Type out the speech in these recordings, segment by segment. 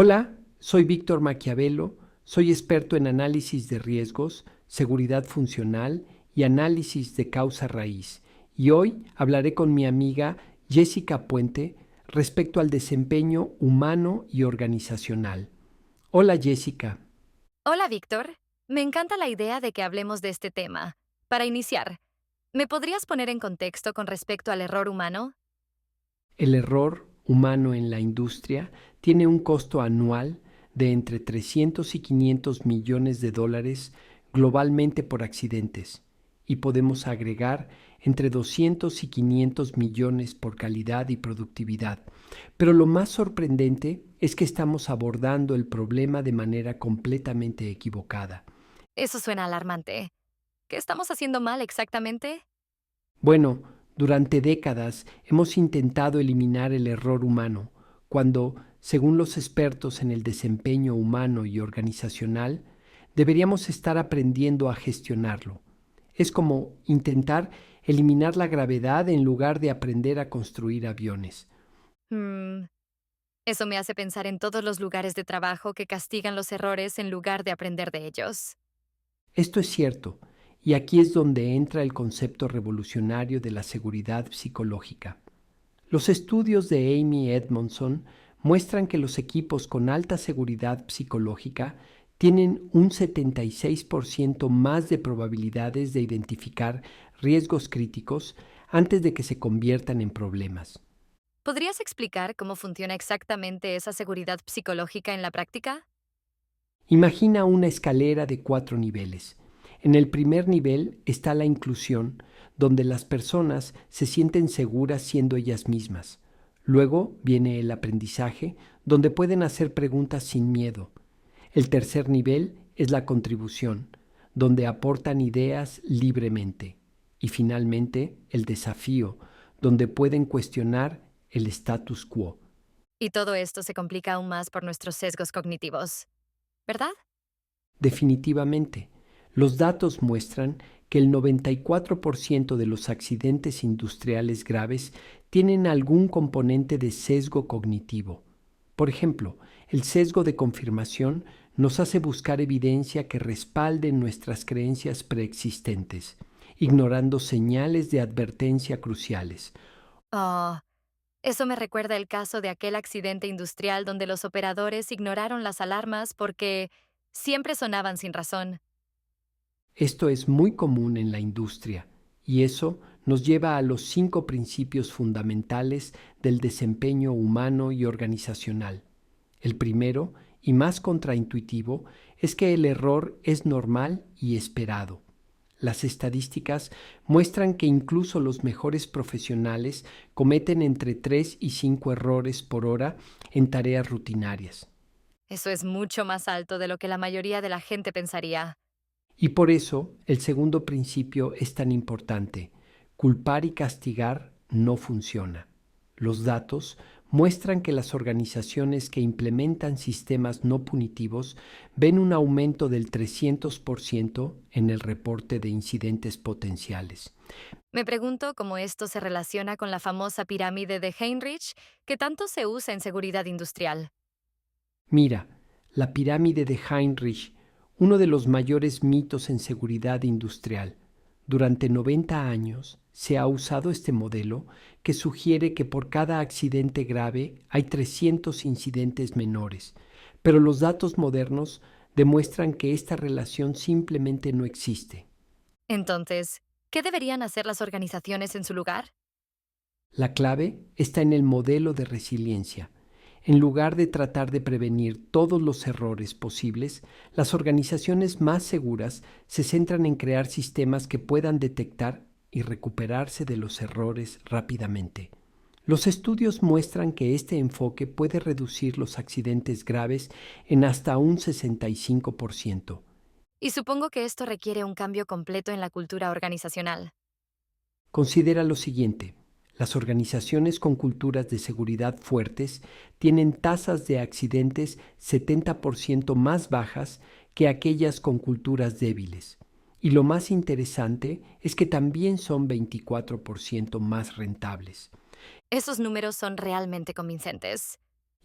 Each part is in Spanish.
Hola, soy Víctor Maquiavelo, soy experto en análisis de riesgos, seguridad funcional y análisis de causa raíz. Y hoy hablaré con mi amiga Jessica Puente respecto al desempeño humano y organizacional. Hola Jessica. Hola, Víctor. Me encanta la idea de que hablemos de este tema. Para iniciar, ¿me podrías poner en contexto con respecto al error humano? El error humano en la industria tiene un costo anual de entre 300 y 500 millones de dólares globalmente por accidentes, y podemos agregar entre 200 y 500 millones por calidad y productividad. Pero lo más sorprendente es que estamos abordando el problema de manera completamente equivocada. Eso suena alarmante. ¿Qué estamos haciendo mal exactamente? Bueno, durante décadas hemos intentado eliminar el error humano, cuando, según los expertos en el desempeño humano y organizacional, deberíamos estar aprendiendo a gestionarlo. Es como intentar eliminar la gravedad en lugar de aprender a construir aviones. Hmm, Eso me hace pensar en todos los lugares de trabajo que castigan los errores en lugar de aprender de ellos. Esto es cierto, y aquí es donde entra el concepto revolucionario de la seguridad psicológica. Los estudios de Amy Edmondson muestran que los equipos con alta seguridad psicológica tienen un 76% más de probabilidades de identificar riesgos críticos antes de que se conviertan en problemas. ¿Podrías explicar cómo funciona exactamente esa seguridad psicológica en la práctica? Imagina una escalera de 4 niveles. En el primer nivel está la inclusión, donde las personas se sienten seguras siendo ellas mismas. Luego viene el aprendizaje, donde pueden hacer preguntas sin miedo. El tercer nivel es la contribución, donde aportan ideas libremente. Y finalmente el desafío, donde pueden cuestionar el status quo. Y todo esto se complica aún más por nuestros sesgos cognitivos, ¿verdad? Definitivamente, los datos muestran que el 94% de los accidentes industriales graves tienen algún componente de sesgo cognitivo. Por ejemplo, el sesgo de confirmación nos hace buscar evidencia que respalde nuestras creencias preexistentes, ignorando señales de advertencia cruciales. Oh, eso me recuerda el caso de aquel accidente industrial donde los operadores ignoraron las alarmas porque siempre sonaban sin razón. Esto es muy común en la industria y eso nos lleva a los 5 principios fundamentales del desempeño humano y organizacional. El primero, y más contraintuitivo, es que el error es normal y esperado. Las estadísticas muestran que incluso los mejores profesionales cometen entre 3 y 5 errores por hora en tareas rutinarias. Eso es mucho más alto de lo que la mayoría de la gente pensaría. Y por eso el segundo principio es tan importante. Culpar y castigar no funciona. Los datos muestran que las organizaciones que implementan sistemas no punitivos ven un aumento del 300% en el reporte de incidentes potenciales. Me pregunto cómo esto se relaciona con la famosa pirámide de Heinrich que tanto se usa en seguridad industrial. Mira, la pirámide de Heinrich, uno de los mayores mitos en seguridad industrial. Durante 90 años se ha usado este modelo que sugiere que por cada accidente grave hay 300 incidentes menores, pero los datos modernos demuestran que esta relación simplemente no existe. Entonces, ¿qué deberían hacer las organizaciones en su lugar? La clave está en el modelo de resiliencia. En lugar de tratar de prevenir todos los errores posibles, las organizaciones más seguras se centran en crear sistemas que puedan detectar y recuperarse de los errores rápidamente. Los estudios muestran que este enfoque puede reducir los accidentes graves en hasta un 65%. Y supongo que esto requiere un cambio completo en la cultura organizacional. Considera lo siguiente: las organizaciones con culturas de seguridad fuertes tienen tasas de accidentes 70% más bajas que aquellas con culturas débiles. Y lo más interesante es que también son 24% más rentables. Esos números son realmente convincentes.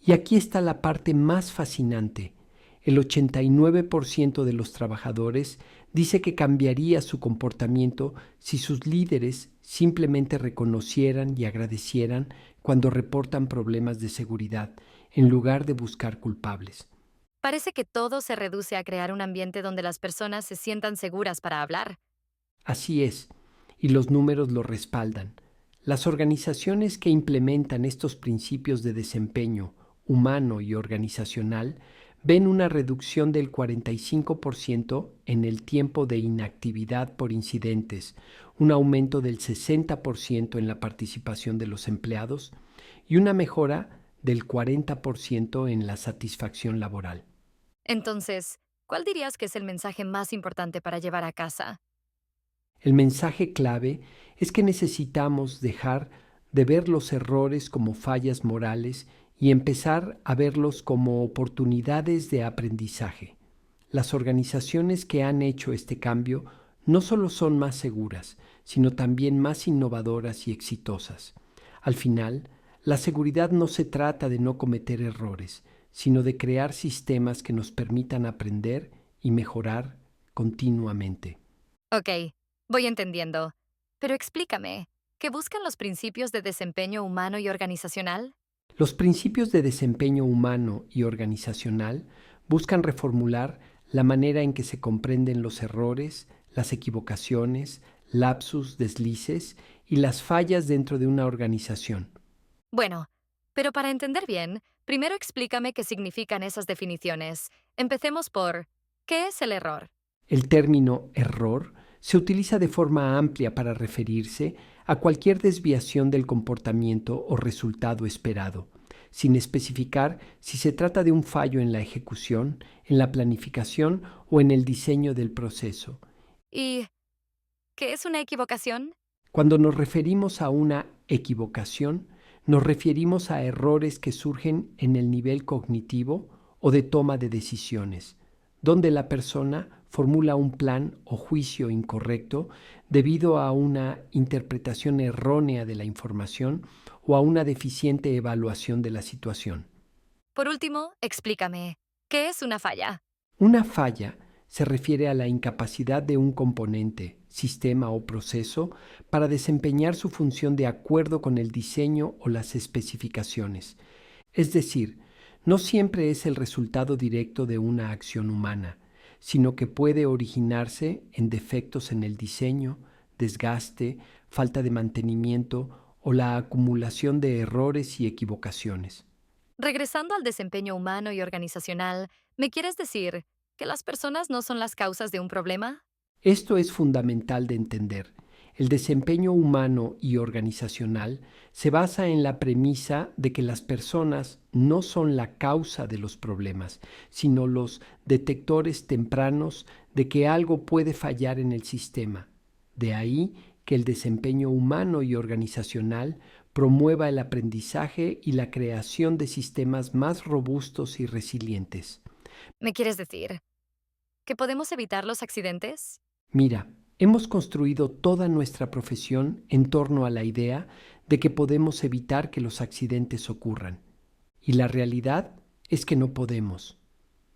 Y aquí está la parte más fascinante. El 89% de los trabajadores dice que cambiaría su comportamiento si sus líderes simplemente reconocieran y agradecieran cuando reportan problemas de seguridad, en lugar de buscar culpables. Parece que todo se reduce a crear un ambiente donde las personas se sientan seguras para hablar. Así es, y los números lo respaldan. Las organizaciones que implementan estos principios de desempeño humano y organizacional ven una reducción del 45% en el tiempo de inactividad por incidentes, un aumento del 60% en la participación de los empleados y una mejora del 40% en la satisfacción laboral. Entonces, ¿cuál dirías que es el mensaje más importante para llevar a casa? El mensaje clave es que necesitamos dejar de ver los errores como fallas morales y empezar a verlos como oportunidades de aprendizaje. Las organizaciones que han hecho este cambio no solo son más seguras, sino también más innovadoras y exitosas. Al final, la seguridad no se trata de no cometer errores, sino de crear sistemas que nos permitan aprender y mejorar continuamente. Ok, voy entendiendo. Pero explícame, ¿qué buscan los principios de desempeño humano y organizacional? Los principios de desempeño humano y organizacional buscan reformular la manera en que se comprenden los errores, las equivocaciones, lapsus, deslices y las fallas dentro de una organización. Bueno, pero para entender bien, primero explícame qué significan esas definiciones. Empecemos por, ¿qué es el error? El término error se utiliza de forma amplia para referirse a cualquier desviación del comportamiento o resultado esperado, sin especificar si se trata de un fallo en la ejecución, en la planificación o en el diseño del proceso. ¿Y qué es una equivocación? Cuando nos referimos a una equivocación, nos referimos a errores que surgen en el nivel cognitivo o de toma de decisiones, donde la persona formula un plan o juicio incorrecto debido a una interpretación errónea de la información o a una deficiente evaluación de la situación. Por último, explícame, ¿qué es una falla? Una falla se refiere a la incapacidad de un componente, sistema o proceso para desempeñar su función de acuerdo con el diseño o las especificaciones. Es decir, no siempre es el resultado directo de una acción humana, sino que puede originarse en defectos en el diseño, desgaste, falta de mantenimiento o la acumulación de errores y equivocaciones. Regresando al desempeño humano y organizacional, ¿me quieres decir que las personas no son las causas de un problema? Esto es fundamental de entender. El desempeño humano y organizacional se basa en la premisa de que las personas no son la causa de los problemas, sino los detectores tempranos de que algo puede fallar en el sistema. De ahí que el desempeño humano y organizacional promueva el aprendizaje y la creación de sistemas más robustos y resilientes. ¿Me quieres decir que podemos evitar los accidentes? Mira, hemos construido toda nuestra profesión en torno a la idea de que podemos evitar que los accidentes ocurran. Y la realidad es que no podemos.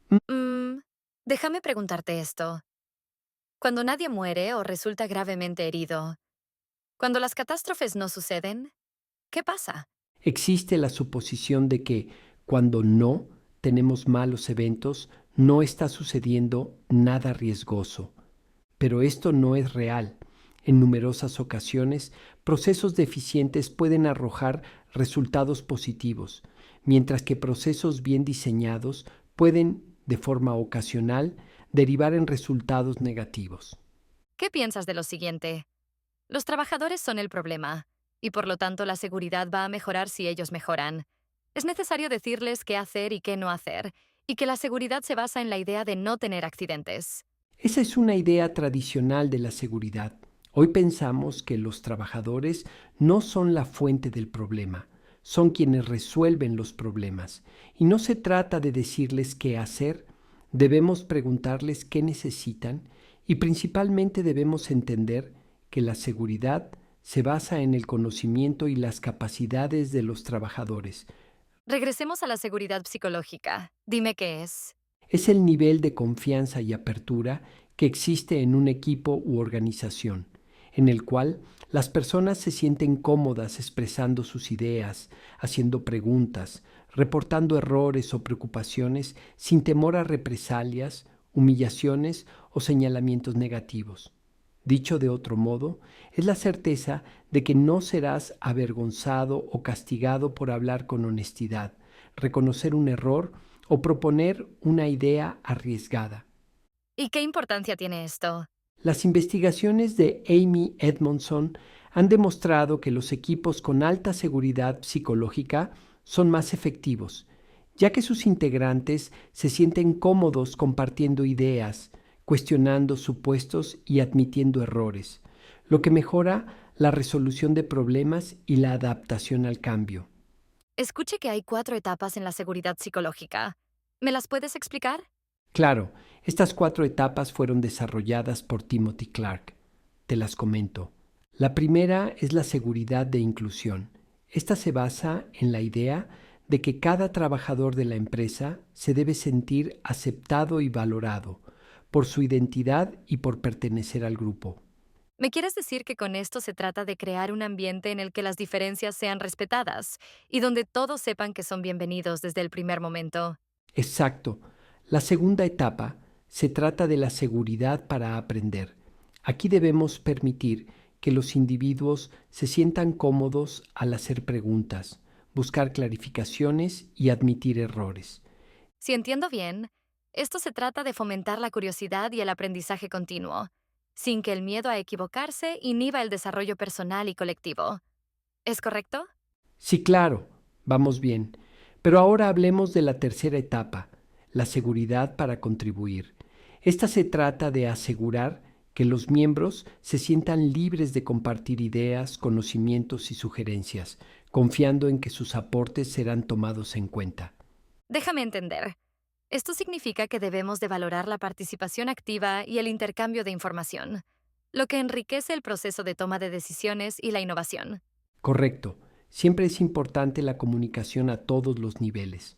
Mm, déjame preguntarte esto. Cuando nadie muere o resulta gravemente herido, cuando las catástrofes no suceden, ¿qué pasa? Existe la suposición de que cuando no tenemos malos eventos, no está sucediendo nada riesgoso. Pero esto no es real. En numerosas ocasiones, procesos deficientes pueden arrojar resultados positivos, mientras que procesos bien diseñados pueden, de forma ocasional, derivar en resultados negativos. ¿Qué piensas de lo siguiente? Los trabajadores son el problema, y por lo tanto la seguridad va a mejorar si ellos mejoran. Es necesario decirles qué hacer y qué no hacer, y que la seguridad se basa en la idea de no tener accidentes. Esa es una idea tradicional de la seguridad. Hoy pensamos que los trabajadores no son la fuente del problema, son quienes resuelven los problemas. Y no se trata de decirles qué hacer, debemos preguntarles qué necesitan y principalmente debemos entender que la seguridad se basa en el conocimiento y las capacidades de los trabajadores, Regresemos a la seguridad psicológica. Dime qué es. Es el nivel de confianza y apertura que existe en un equipo u organización, en el cual las personas se sienten cómodas expresando sus ideas, haciendo preguntas, reportando errores o preocupaciones sin temor a represalias, humillaciones o señalamientos negativos. Dicho de otro modo, es la certeza de que no serás avergonzado o castigado por hablar con honestidad, reconocer un error o proponer una idea arriesgada. ¿Y qué importancia tiene esto? Las investigaciones de Amy Edmondson han demostrado que los equipos con alta seguridad psicológica son más efectivos, ya que sus integrantes se sienten cómodos compartiendo ideas, cuestionando supuestos y admitiendo errores, lo que mejora la resolución de problemas y la adaptación al cambio. Escuché que hay 4 etapas en la seguridad psicológica. ¿Me las puedes explicar? Claro, estas 4 etapas fueron desarrolladas por Timothy Clark. Te las comento. La primera es la seguridad de inclusión. Esta se basa en la idea de que cada trabajador de la empresa se debe sentir aceptado y valorado por su identidad y por pertenecer al grupo. ¿Me quieres decir que con esto se trata de crear un ambiente en el que las diferencias sean respetadas y donde todos sepan que son bienvenidos desde el primer momento? Exacto. La segunda etapa se trata de la seguridad para aprender. Aquí debemos permitir que los individuos se sientan cómodos al hacer preguntas, buscar clarificaciones y admitir errores. Si entiendo bien, esto se trata de fomentar la curiosidad y el aprendizaje continuo, sin que el miedo a equivocarse inhiba el desarrollo personal y colectivo. ¿Es correcto? Sí, claro, vamos bien. Pero ahora hablemos de la tercera etapa, la seguridad para contribuir. Esta se trata de asegurar que los miembros se sientan libres de compartir ideas, conocimientos y sugerencias, confiando en que sus aportes serán tomados en cuenta. Déjame entender. Esto significa que debemos de valorar la participación activa y el intercambio de información, lo que enriquece el proceso de toma de decisiones y la innovación. Correcto. Siempre es importante la comunicación a todos los niveles.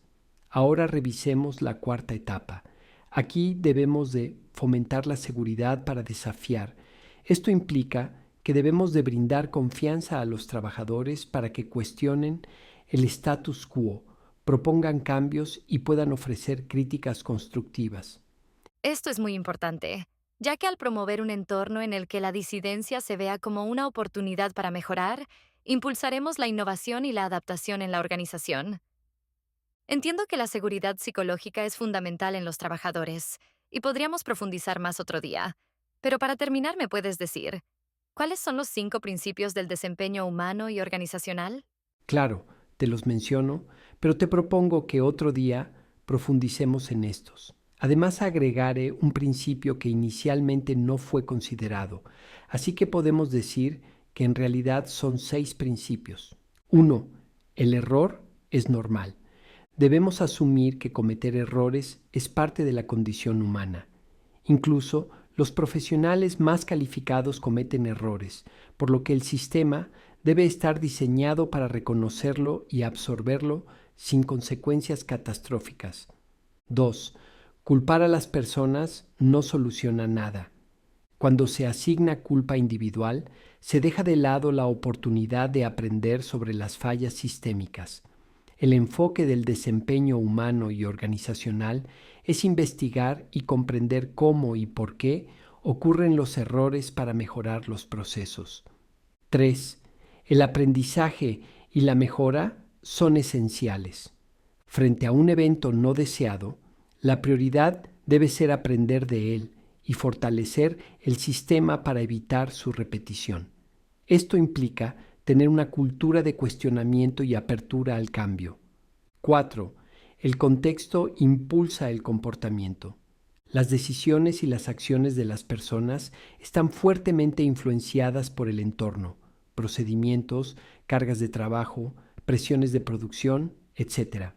Ahora revisemos la cuarta etapa. Aquí debemos de fomentar la seguridad para desafiar. Esto implica que debemos de brindar confianza a los trabajadores para que cuestionen el status quo, propongan cambios y puedan ofrecer críticas constructivas. Esto es muy importante, ya que al promover un entorno en el que la disidencia se vea como una oportunidad para mejorar, impulsaremos la innovación y la adaptación en la organización. Entiendo que la seguridad psicológica es fundamental en los trabajadores, y podríamos profundizar más otro día. Pero para terminar, ¿me puedes decir cuáles son los 5 principios del desempeño humano y organizacional? Claro, te los menciono, pero te propongo que otro día profundicemos en estos. Además, agregaré un principio que inicialmente no fue considerado, así que podemos decir que en realidad son 6 principios. Uno, el error es normal. Debemos asumir que cometer errores es parte de la condición humana. Incluso los profesionales más calificados cometen errores, por lo que el sistema debe estar diseñado para reconocerlo y absorberlo sin consecuencias catastróficas. 2. Culpar a las personas no soluciona nada. Cuando se asigna culpa individual, se deja de lado la oportunidad de aprender sobre las fallas sistémicas. El enfoque del desempeño humano y organizacional es investigar y comprender cómo y por qué ocurren los errores para mejorar los procesos. 3. El aprendizaje y la mejora son esenciales. Frente a un evento no deseado, la prioridad debe ser aprender de él y fortalecer el sistema para evitar su repetición. Esto implica tener una cultura de cuestionamiento y apertura al cambio. 4. El contexto impulsa el comportamiento. Las decisiones y las acciones de las personas están fuertemente influenciadas por el entorno, procedimientos, cargas de trabajo, presiones de producción, etc.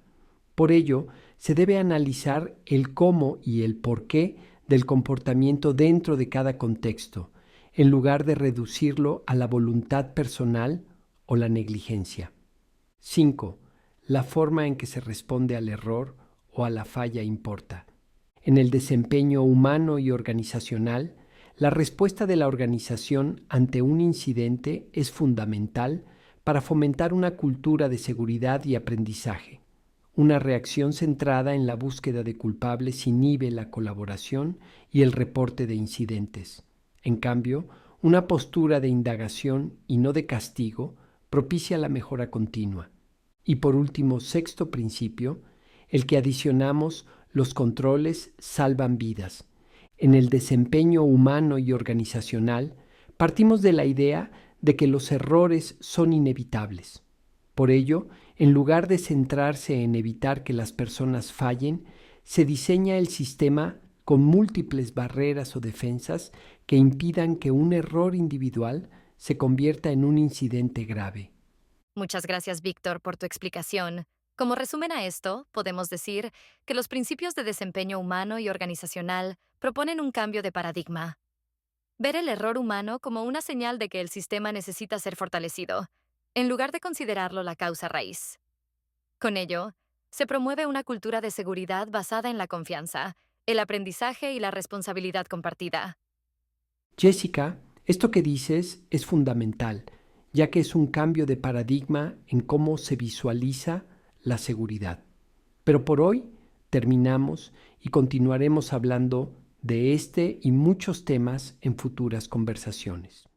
Por ello, se debe analizar el cómo y el por qué del comportamiento dentro de cada contexto, en lugar de reducirlo a la voluntad personal o la negligencia. 5. la forma en que se responde al error o a la falla importa. En el desempeño humano y organizacional, la respuesta de la organización ante un incidente es fundamental para fomentar una cultura de seguridad y aprendizaje. Una reacción centrada en la búsqueda de culpables inhibe la colaboración y el reporte de incidentes. En cambio, una postura de indagación y no de castigo propicia la mejora continua. Y por último, sexto principio, el que adicionamos: los controles salvan vidas. En el desempeño humano y organizacional, partimos de la idea de que los errores son inevitables. Por ello, en lugar de centrarse en evitar que las personas fallen, se diseña el sistema con múltiples barreras o defensas que impidan que un error individual se convierta en un incidente grave. Muchas gracias, Víctor, por tu explicación. Como resumen a esto, podemos decir que los principios de desempeño humano y organizacional proponen un cambio de paradigma. Ver el error humano como una señal de que el sistema necesita ser fortalecido, en lugar de considerarlo la causa raíz. Con ello, se promueve una cultura de seguridad basada en la confianza, el aprendizaje y la responsabilidad compartida. Jessica, esto que dices es fundamental, ya que es un cambio de paradigma en cómo se visualiza la seguridad. Pero por hoy terminamos y continuaremos hablando de este y muchos temas en futuras conversaciones.